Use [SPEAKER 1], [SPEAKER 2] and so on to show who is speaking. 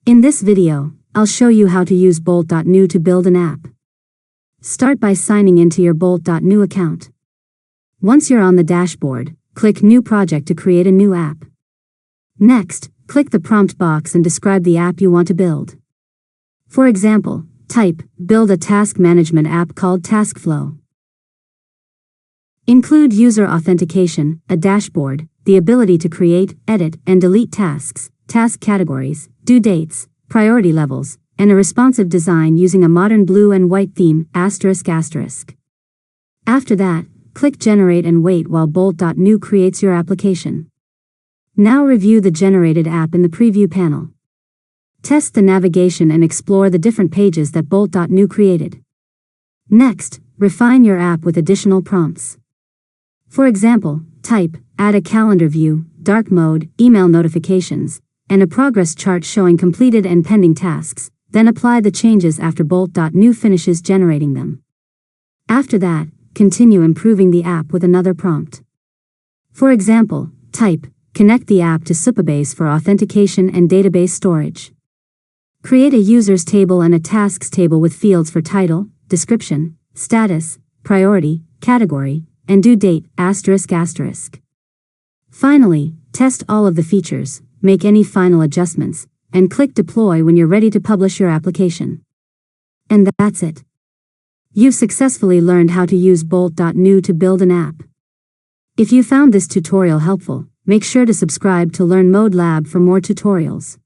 [SPEAKER 1] In this video, I'll show you how to use Bolt.new to build an app. Start by signing into your Bolt.new account. Once you're on the dashboard, click New Project to create a new app. Next, click the prompt box and describe the app you want to build. For example, type, build a task management app called TaskFlow. Include user authentication, a dashboard, the ability to create, edit, and delete tasks, task categories, due dates, priority levels, and a responsive design using a modern blue and white theme, ***. After that, click Generate and wait while Bolt.new creates your application. Now review the generated app in the preview panel. Test the navigation and explore the different pages that Bolt.new created. Next, refine your app with additional prompts. For example, type, add a calendar view, dark mode, email notifications, and a progress chart showing completed and pending tasks, then apply the changes after Bolt.new finishes generating them. After that, continue improving the app with another prompt. For example, type, connect the app to Supabase for authentication and database storage. Create a users table and a tasks table with fields for title, description, status, priority, category, and due date, ***. Finally, test all of the features, make any final adjustments, and click Deploy when you're ready to publish your application. And that's it. You've successfully learned how to use Bolt.new to build an app. If you found this tutorial helpful, make sure to subscribe to Learn Mode Lab for more tutorials.